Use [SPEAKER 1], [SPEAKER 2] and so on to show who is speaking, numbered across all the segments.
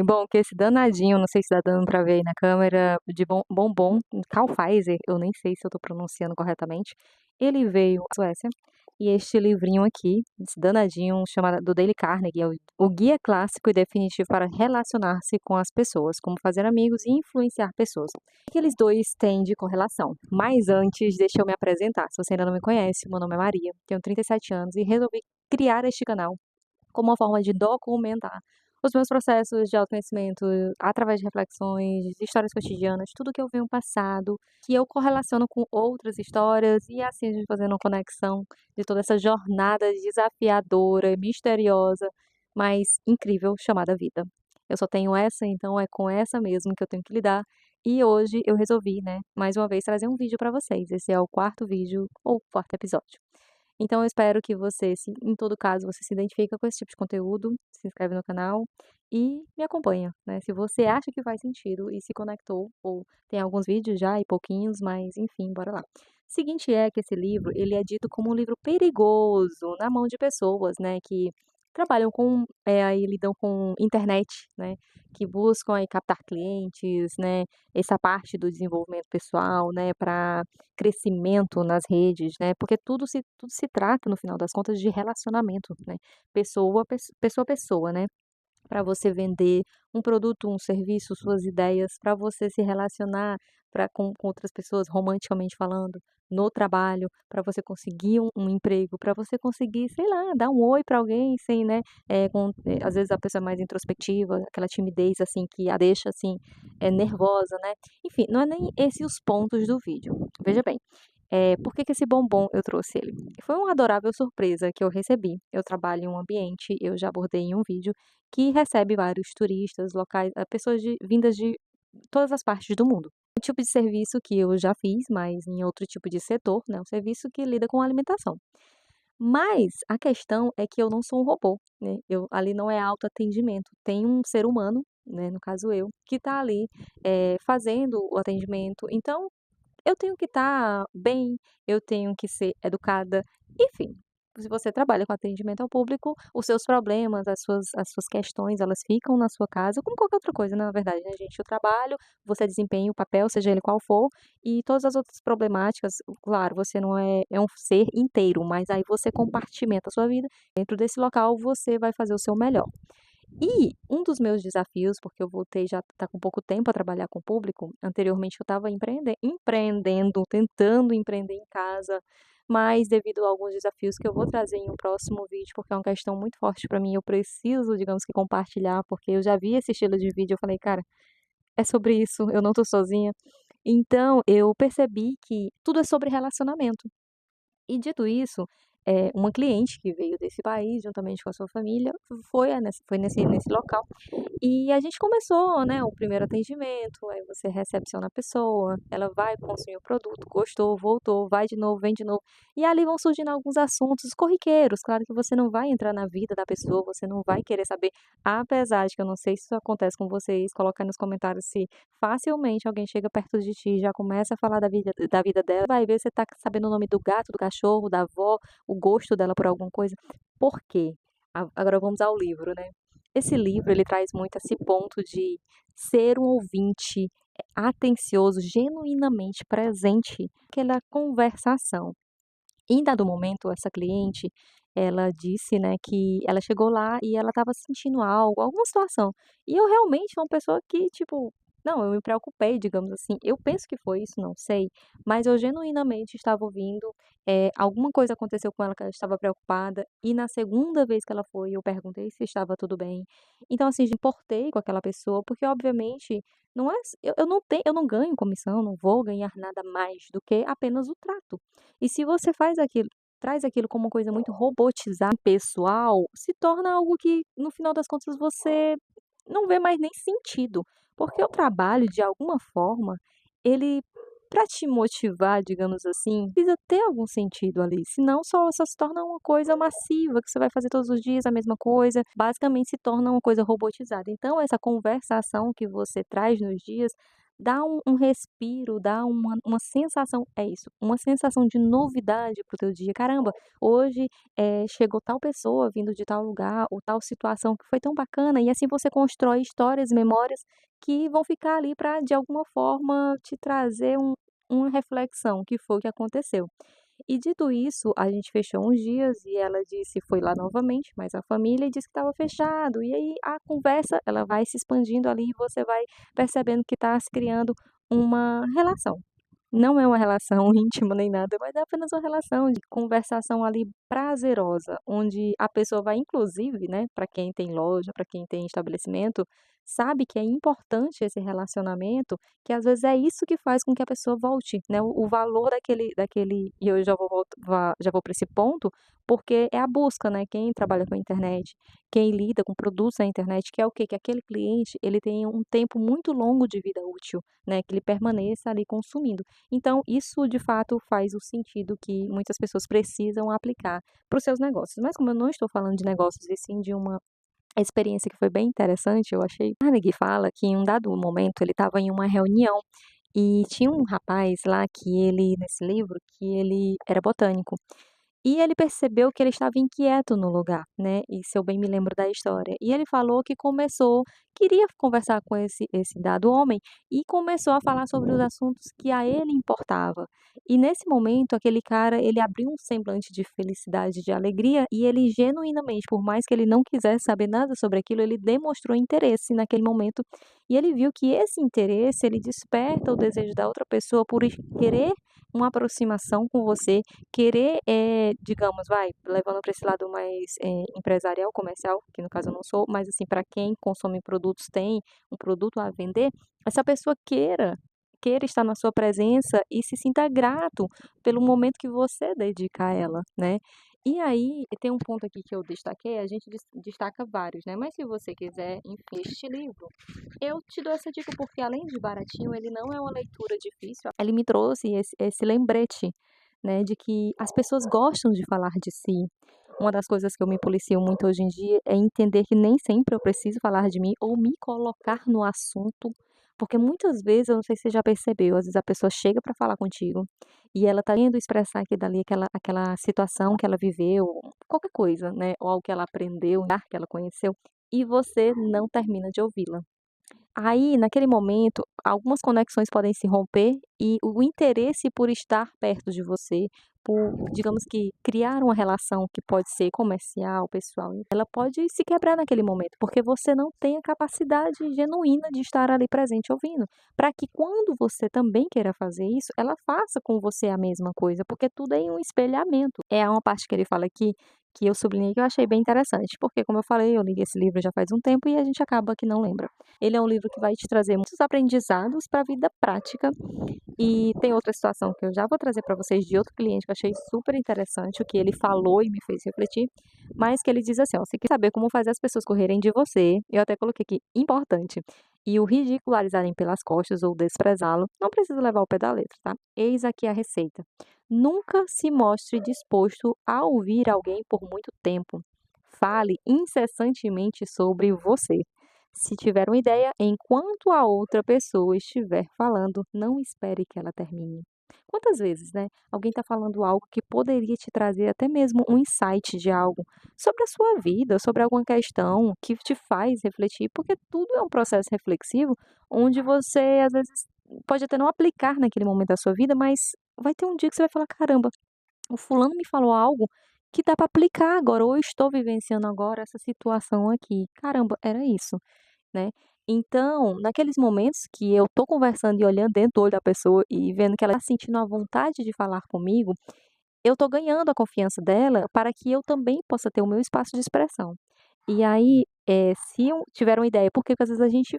[SPEAKER 1] Bom, que esse danadinho, não sei se tá dando pra ver aí na câmera, de bombom, Carl Pfizer, eu nem sei se eu tô pronunciando corretamente, ele veio da Suécia, e este livrinho aqui, esse danadinho, chamado do Dale Carnegie, é o Guia Clássico e Definitivo para Relacionar-se com as Pessoas, Como Fazer Amigos e Influenciar Pessoas. O que eles dois têm de correlação? Mas antes, deixa eu me apresentar. Se você ainda não me conhece, meu nome é Maria, tenho 37 anos e resolvi criar este canal como uma forma de documentar os meus processos de autoconhecimento através de reflexões, de histórias cotidianas, tudo que eu venho passado, que eu correlaciono com outras histórias e assim a gente fazendo uma conexão de toda essa jornada desafiadora, misteriosa, mas incrível chamada vida. Eu só tenho essa, então é com essa mesmo que eu tenho que lidar. E hoje eu resolvi, né, mais uma vez trazer um vídeo para vocês. Esse é o quarto vídeo ou quarto episódio. Então eu espero que você, se em todo caso você se identifica com esse tipo de conteúdo, se inscreve no canal e me acompanha, né. Se você acha que faz sentido e se conectou, ou tem alguns vídeos já e pouquinhos, mas enfim, bora lá. Seguinte é que esse livro, ele é dito como um livro perigoso na mão de pessoas, né, que trabalham com, aí lidam com internet, né, que buscam aí captar clientes, né, essa parte do desenvolvimento pessoal, né, para crescimento nas redes, né, porque tudo se trata, no final das contas, de relacionamento, né, pessoa a pessoa, né, para você vender um produto, um serviço, suas ideias, para você se relacionar com outras pessoas, romanticamente falando, no trabalho, para você conseguir um emprego, para você conseguir, sei lá, dar um oi para alguém sem, né, às vezes a pessoa é mais introspectiva, aquela timidez, assim, que a deixa, assim, nervosa, né. Enfim, não é nem esses os pontos do vídeo. Veja bem, por que que esse bombom eu trouxe ele? Foi uma adorável surpresa que eu recebi. Eu trabalho em um ambiente, eu já abordei em um vídeo, que recebe vários turistas, locais, pessoas vindas de todas as partes do mundo. O tipo de serviço que eu já fiz, mas em outro tipo de setor, né, um serviço que lida com alimentação. Mas a questão é que eu não sou um robô, né, ali não é autoatendimento, tem um ser humano, né, no caso eu, que está ali, fazendo o atendimento, então eu tenho que estar bem, eu tenho que ser educada, enfim. Se você trabalha com atendimento ao público, os seus problemas, as suas questões, elas ficam na sua casa, como qualquer outra coisa, na verdade, né, gente. O trabalho, você desempenha o papel, seja ele qual for, e todas as outras problemáticas, claro, você não é um ser inteiro, mas aí você compartimenta a sua vida. Dentro desse local, você vai fazer o seu melhor. E um dos meus desafios, porque eu voltei já tá com pouco tempo a trabalhar com o público, anteriormente eu estava empreendendo, tentando empreender em casa, mas devido a alguns desafios que eu vou trazer em um próximo vídeo, porque é uma questão muito forte para mim, eu preciso, digamos que compartilhar, porque eu já vi esse estilo de vídeo, eu falei: "Cara, é sobre isso, eu não tô sozinha". Então eu percebi que tudo é sobre relacionamento. E dito isso, uma cliente que veio desse país, juntamente com a sua família, foi nesse local e a gente começou, né, o primeiro atendimento, aí você recepciona a pessoa, ela vai consumir o produto, gostou, voltou, vai de novo, vem de novo. E ali vão surgindo alguns assuntos corriqueiros, claro que você não vai entrar na vida da pessoa, você não vai querer saber, apesar de que eu não sei se isso acontece com vocês, coloca aí nos comentários se facilmente alguém chega perto de ti e já começa a falar da vida dela, vai ver você tá sabendo o nome do gato, do cachorro, da avó, o gosto dela por alguma coisa. Por quê? Agora vamos ao livro, né. Esse livro ele traz muito esse ponto de ser um ouvinte, atencioso, genuinamente presente naquela conversação. Em dado momento, essa cliente, ela disse, né, que ela chegou lá e ela estava sentindo algo, alguma situação. E eu realmente sou uma pessoa que, tipo, não, eu me preocupei, digamos assim. Eu penso que foi isso, não sei, mas eu genuinamente estava ouvindo, alguma coisa aconteceu com ela que ela estava preocupada, e na segunda vez que ela foi, eu perguntei se estava tudo bem. Então, assim, importei com aquela pessoa, porque obviamente não é eu não ganho comissão, não vou ganhar nada mais do que apenas o trato. E se você traz aquilo como uma coisa muito robotizada, pessoal, se torna algo que, no final das contas, você não vê mais nem sentido. Porque o trabalho, de alguma forma, ele para te motivar, digamos assim, precisa ter algum sentido ali, senão só se torna uma coisa massiva, que você vai fazer todos os dias a mesma coisa, basicamente se torna uma coisa robotizada. Então essa conversação que você traz nos dias dá um respiro, dá uma sensação é isso, uma sensação de novidade para o teu dia. "Caramba, hoje, chegou tal pessoa vindo de tal lugar ou tal situação que foi tão bacana", e assim você constrói histórias, memórias que vão ficar ali para de alguma forma te trazer uma reflexão, que foi o que aconteceu. E dito isso, a gente fechou uns dias e ela disse foi lá novamente, mas a família e disse que estava fechado. E aí a conversa, ela vai se expandindo ali e você vai percebendo que está se criando uma relação. Não é uma relação íntima nem nada, mas é apenas uma relação de conversação ali prazerosa, onde a pessoa vai inclusive, né, para quem tem loja, para quem tem estabelecimento, sabe que é importante esse relacionamento, que às vezes é isso que faz com que a pessoa volte, né, o valor daquele e eu já vou já vou para esse ponto, porque é a busca, né, quem trabalha com a internet, quem lida com produtos na internet, quer o quê? Que aquele cliente, ele tenha um tempo muito longo de vida útil, né, que ele permaneça ali consumindo. Então, isso de fato faz o sentido que muitas pessoas precisam aplicar para os seus negócios. Mas como eu não estou falando de negócios e sim de uma experiência que foi bem interessante, eu achei. Carnegie fala que em um dado momento ele estava em uma reunião e tinha um rapaz lá que ele, nesse livro, que ele era botânico. E ele percebeu que ele estava inquieto no lugar, né, e se eu bem me lembro da história. E ele falou que queria conversar com esse dado homem e começou a falar sobre os assuntos que a ele importava. E nesse momento aquele cara, ele abriu um semblante de felicidade, de alegria e ele genuinamente, por mais que ele não quisesse saber nada sobre aquilo, ele demonstrou interesse naquele momento. E ele viu que esse interesse, ele desperta o desejo da outra pessoa por querer uma aproximação com você, querer, digamos, vai, levando para esse lado mais, empresarial, comercial, que no caso eu não sou, mas assim, para quem consome produtos, tem um produto a vender, essa pessoa queira estar na sua presença e se sinta grato pelo momento que você dedica a ela, né. E aí, tem um ponto aqui que eu destaquei, a gente destaca vários, né, mas se você quiser, enfim, este livro, eu te dou essa dica porque além de baratinho, ele não é uma leitura difícil. Ele me trouxe esse lembrete, né, de que as pessoas gostam de falar de si. Uma das coisas que eu me policio muito hoje em dia é entender que nem sempre eu preciso falar de mim ou me colocar no assunto, porque muitas vezes, eu não sei se você já percebeu, às vezes a pessoa chega para falar contigo e ela tá querendo expressar aqui dali aquela situação que ela viveu, qualquer coisa, né, ou algo que ela aprendeu, um lugar que ela conheceu, e você não termina de ouvi-la. Aí, naquele momento, algumas conexões podem se romper e o interesse por estar perto de você, por, digamos que, criar uma relação que pode ser comercial, pessoal, ela pode se quebrar naquele momento, porque você não tem a capacidade genuína de estar ali presente ouvindo. Para que quando você também queira fazer isso, ela faça com você a mesma coisa, porque tudo é um espelhamento. É uma parte que ele fala aqui que eu sublinhei que eu achei bem interessante, porque como eu falei, eu li esse livro já faz um tempo e a gente acaba que não lembra. Ele é um livro que vai te trazer muitos aprendizados para a vida prática. E tem outra situação que eu já vou trazer para vocês de outro cliente que eu achei super interessante, o que ele falou e me fez refletir, mas que ele diz assim, ó, "Você quer saber como fazer as pessoas correrem de você", eu até coloquei aqui, importante, "e o ridicularizarem pelas costas ou desprezá-lo, não precisa levar ao pé da letra, tá? Eis aqui a receita. Nunca se mostre disposto a ouvir alguém por muito tempo. Fale incessantemente sobre você. Se tiver uma ideia, enquanto a outra pessoa estiver falando, não espere que ela termine." Quantas vezes, né, alguém está falando algo que poderia te trazer até mesmo um insight de algo sobre a sua vida, sobre alguma questão que te faz refletir, porque tudo é um processo reflexivo, onde você, às vezes, pode até não aplicar naquele momento da sua vida, mas vai ter um dia que você vai falar: "Caramba, o fulano me falou algo que dá para aplicar agora, ou eu estou vivenciando agora essa situação aqui. Caramba, era isso." Né. Então, naqueles momentos que eu tô conversando e olhando dentro do olho da pessoa e vendo que ela tá sentindo a vontade de falar comigo, eu tô ganhando a confiança dela para que eu também possa ter o meu espaço de expressão. E aí, se eu tiver uma ideia porque às vezes a gente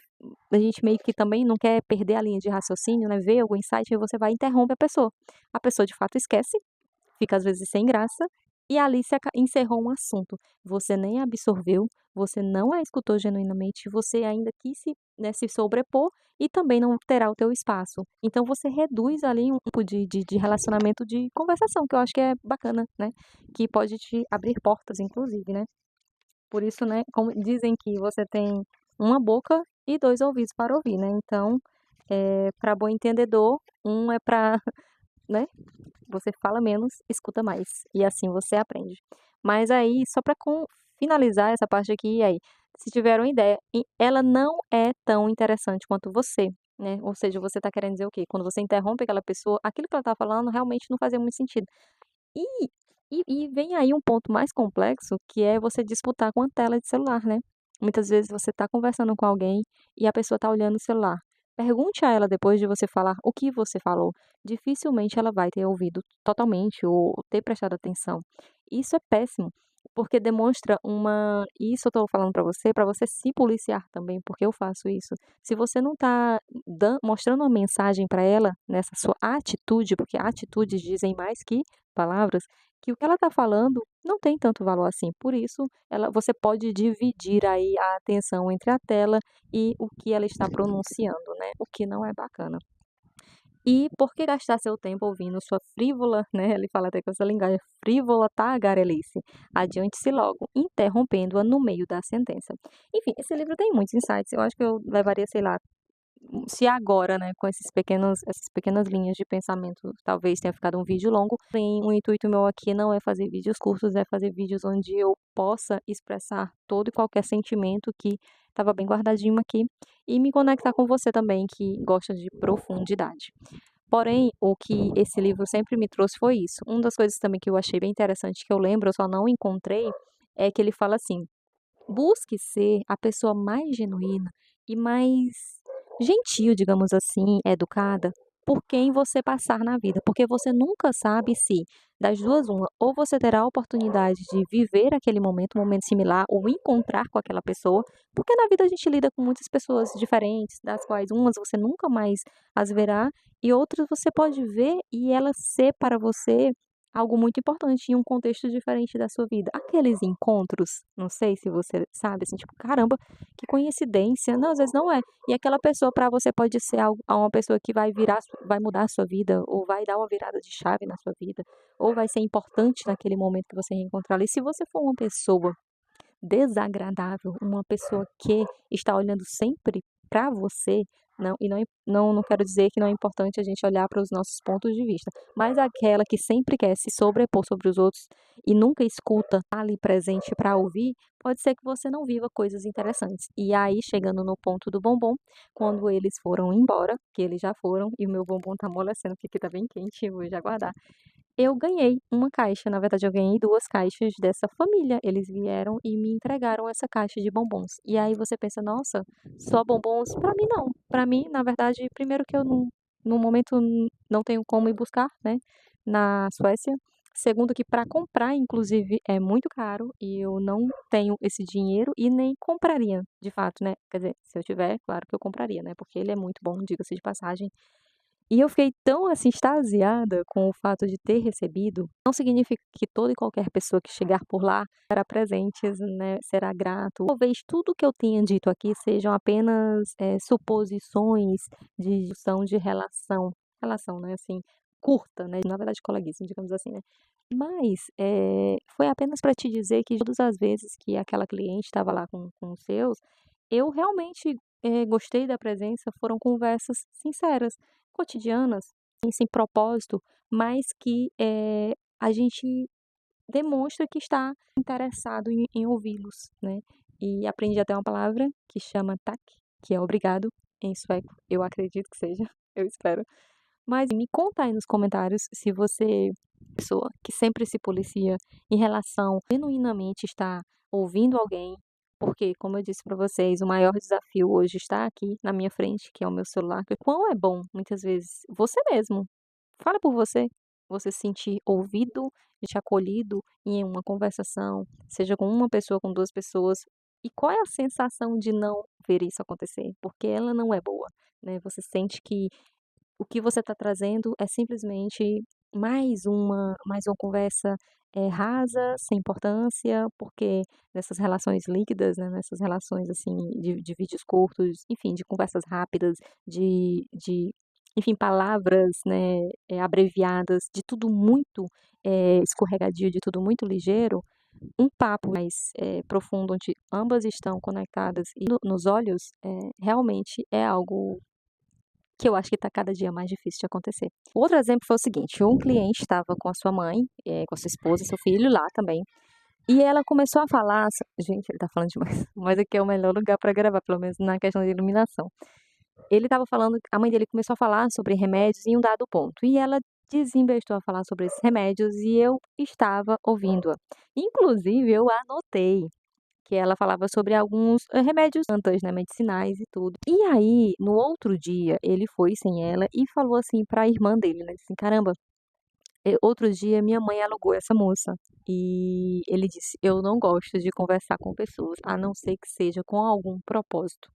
[SPEAKER 1] meio que também não quer perder a linha de raciocínio, né, ver algum insight, aí você vai e interrompe a pessoa. A pessoa de fato esquece, fica às vezes sem graça, e ali se encerrou um assunto. Você nem absorveu, você não a escutou genuinamente, você ainda quis se sobrepor e também não terá o teu espaço. Então você reduz ali um tipo de relacionamento, de conversação, que eu acho que é bacana, né, que pode te abrir portas inclusive, né. Por isso, né, como dizem que você tem uma boca e 2 ouvidos para ouvir, né, então Para bom entendedor, um é para, né, você fala menos, escuta mais, e assim você aprende. Mas aí, só para finalizar essa parte aqui, e aí, se tiver uma ideia, ela não é tão interessante quanto você, né? Ou seja, você está querendo dizer o quê? Quando você interrompe aquela pessoa, aquilo que ela está falando realmente não fazia muito sentido. E, e vem aí um ponto mais complexo, que é você disputar com a tela de celular, né? Muitas vezes você está conversando com alguém e a pessoa está olhando o celular. Pergunte a ela depois de você falar o que você falou. Dificilmente ela vai ter ouvido totalmente ou ter prestado atenção. Isso é péssimo, porque demonstra uma. Isso eu estou falando para você se policiar também, porque eu faço isso. Se você não está mostrando uma mensagem para ela nessa sua atitude, porque atitudes dizem mais que palavras, que o que ela está falando não tem tanto valor assim. Por isso, você pode dividir aí a atenção entre a tela e o que ela está pronunciando, né? O que não é bacana. E por que gastar seu tempo ouvindo sua frívola, né? Ele fala até com essa linguagem frívola tagarelice. Adiante-se logo, interrompendo-a no meio da sentença. Enfim, esse livro tem muitos insights. Eu acho que eu levaria, sei lá, se agora, né, com essas pequenas linhas de pensamento, talvez tenha ficado um vídeo longo, porém o intuito meu aqui não é fazer vídeos curtos, é fazer vídeos onde eu possa expressar todo e qualquer sentimento que estava bem guardadinho aqui e me conectar com você também, que gosta de profundidade. Porém, o que esse livro sempre me trouxe foi isso. Uma das coisas também que eu achei bem interessante, que eu lembro, eu só não encontrei, é que ele fala assim: busque ser a pessoa mais genuína e mais gentil, digamos assim, educada, por quem você passar na vida, porque você nunca sabe se, das duas uma, ou você terá a oportunidade de viver aquele momento, um momento similar, ou encontrar com aquela pessoa, porque na vida a gente lida com muitas pessoas diferentes, das quais umas você nunca mais as verá, e outras você pode ver e elas ser para você algo muito importante em um contexto diferente da sua vida. Aqueles encontros, não sei se você sabe, assim, tipo, caramba, que coincidência. Não, às vezes não é. E aquela pessoa para você pode ser uma pessoa que vai virar, vai mudar a sua vida, ou vai dar uma virada de chave na sua vida, ou vai ser importante naquele momento que você reencontrar ali. Se você for uma pessoa desagradável, uma pessoa que está olhando sempre para você, não, e não quero dizer que não é importante a gente olhar para os nossos pontos de vista, mas aquela que sempre quer se sobrepor sobre os outros e nunca escuta tá ali presente para ouvir, pode ser que você não viva coisas interessantes. E aí, chegando no ponto do bombom, quando eles foram embora, que eles já foram, e o meu bombom tá amolecendo, porque aqui tá bem quente, eu vou já guardar. Eu ganhei uma caixa, na verdade eu ganhei 2 caixas dessa família, eles vieram e me entregaram essa caixa de bombons. E aí você pensa: "Nossa, só bombons?" Pra mim não, pra mim, na verdade, primeiro que eu não no momento não tenho como ir buscar, né, na Suécia. Segundo que para comprar, inclusive, é muito caro e eu não tenho esse dinheiro e nem compraria, de fato, né. Quer dizer, se eu tiver, claro que eu compraria, né, porque ele é muito bom, diga-se de passagem. E eu fiquei tão, assim, extasiada com o fato de ter recebido, não significa que toda e qualquer pessoa que chegar por lá será presentes, né, será grato. Talvez tudo que eu tenha dito aqui sejam apenas, suposições de discussão de relação, né, assim, curta, né, na verdade coleguismo, digamos assim, né. Mas, foi apenas para te dizer que todas as vezes que aquela cliente estava lá com os seus, eu realmente, gostei da presença, foram conversas sinceras, cotidianas, sem propósito, mas que, a gente demonstra que está interessado em ouvi-los, né. E aprendi até uma palavra que chama "tack", que é obrigado em sueco, eu acredito que seja, eu espero. Mas me conta aí nos comentários se você pessoa que sempre se policia em relação genuinamente estar ouvindo alguém, porque, como eu disse para vocês, o maior desafio hoje está aqui na minha frente, que é o meu celular, que quão é bom, muitas vezes, você mesmo, fala por você, você se sentir ouvido, e acolhido em uma conversação, seja com uma pessoa, com 2 pessoas, e qual é a sensação de não ver isso acontecer? Porque ela não é boa, né, você sente que o que você está trazendo é simplesmente mais uma conversa, rasa, sem importância, porque nessas relações líquidas, né, nessas relações, assim, de vídeos curtos, enfim, de conversas rápidas, enfim, palavras, né, abreviadas, de tudo muito, escorregadio, de tudo muito ligeiro, um papo mais, profundo, onde ambas estão conectadas e nos olhos, realmente é algo que eu acho que está cada dia mais difícil de acontecer. Outro exemplo foi o seguinte: um cliente estava com a sua mãe, com a sua esposa, seu filho lá também, e ela começou a falar. Gente, ele tá falando demais, mas aqui é o melhor lugar para gravar, pelo menos na questão de iluminação. Ele estava falando, a mãe dele começou a falar sobre remédios em um dado ponto, e ela desembestou a falar sobre esses remédios e eu estava ouvindo-a. Inclusive, eu anotei que ela falava sobre alguns remédios, plantas, né, medicinais e tudo. E aí, no outro dia, ele foi sem ela e falou assim para a irmã dele, né, disse assim: "Caramba, outro dia minha mãe alugou essa moça". E ele disse: "Eu não gosto de conversar com pessoas, a não ser que seja com algum propósito".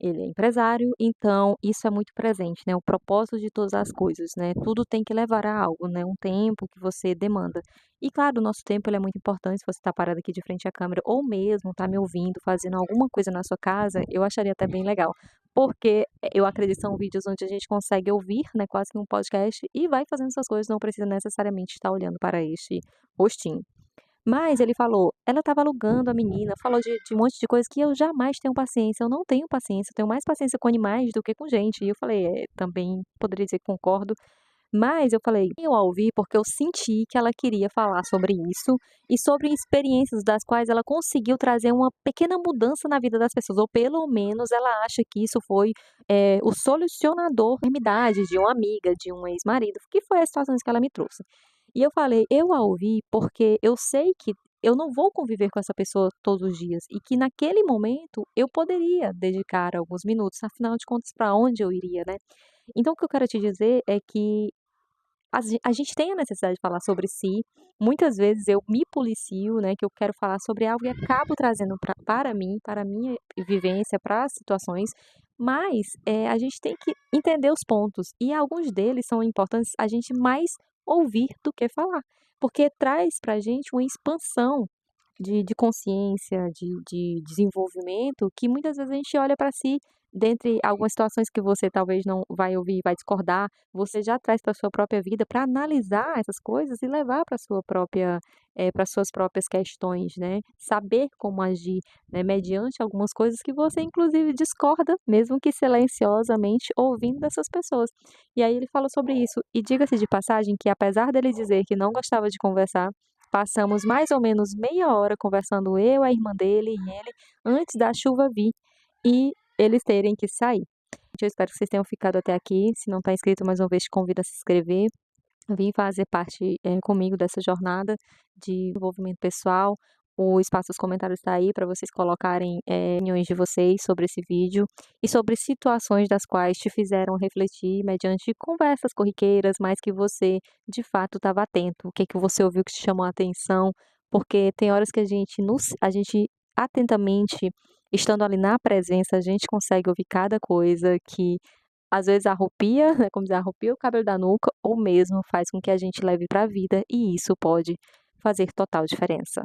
[SPEAKER 1] Ele é empresário, então isso é muito presente, né, o propósito de todas as coisas, né, tudo tem que levar a algo, né, um tempo que você demanda. E claro, o nosso tempo ele é muito importante, se você está parado aqui de frente à câmera ou mesmo está me ouvindo, fazendo alguma coisa na sua casa, eu acharia até bem legal. Porque eu acredito que são vídeos onde a gente consegue ouvir, né, quase que um podcast e vai fazendo essas coisas, não precisa necessariamente estar olhando para este rostinho. Mas ele falou, ela estava alugando a menina, falou de um monte de coisa que eu jamais tenho paciência, eu não tenho paciência, eu tenho mais paciência com animais do que com gente. E eu falei, também poderia dizer que concordo, mas eu falei, eu a ouvi porque eu senti que ela queria falar sobre isso e sobre experiências das quais ela conseguiu trazer uma pequena mudança na vida das pessoas, ou pelo menos ela acha que isso foi o solucionador da enfermidade de uma amiga, de um ex-marido, que foi as situações que ela me trouxe. E eu falei, eu a ouvi porque eu sei que eu não vou conviver com essa pessoa todos os dias e que naquele momento eu poderia dedicar alguns minutos, afinal de contas, para onde eu iria, né? Então, o que eu quero te dizer é que a gente tem a necessidade de falar sobre si. Muitas vezes eu me policio, né, que eu quero falar sobre algo e acabo trazendo para mim, para a minha vivência, para as situações, mas a gente tem que entender os pontos. E alguns deles são importantes a gente mais ouvir do que falar, porque traz para a gente uma expansão de consciência, de desenvolvimento, que muitas vezes a gente olha para si, dentre algumas situações que você talvez não vai ouvir, vai discordar, você já traz para sua própria vida para analisar essas coisas e levar para sua própria, para suas próprias questões, né. Saber como agir, né, mediante algumas coisas que você inclusive discorda, mesmo que silenciosamente, ouvindo dessas pessoas. E aí ele falou sobre isso. E diga-se de passagem que apesar dele dizer que não gostava de conversar, passamos mais ou menos meia hora conversando eu, a irmã dele e ele, antes da chuva vir e eles terem que sair. Eu espero que vocês tenham ficado até aqui. Se não está inscrito, mais uma vez te convido a se inscrever, vir fazer parte, comigo dessa jornada de desenvolvimento pessoal. O espaço dos comentários está aí para vocês colocarem, opiniões de vocês sobre esse vídeo e sobre situações das quais te fizeram refletir mediante conversas corriqueiras, mas que você de fato estava atento. O que que você ouviu que te chamou a atenção, porque tem horas que a gente atentamente, estando ali na presença, a gente consegue ouvir cada coisa que às vezes arrepia, né, como dizer, arrepia o cabelo da nuca ou mesmo faz com que a gente leve para a vida e isso pode fazer total diferença.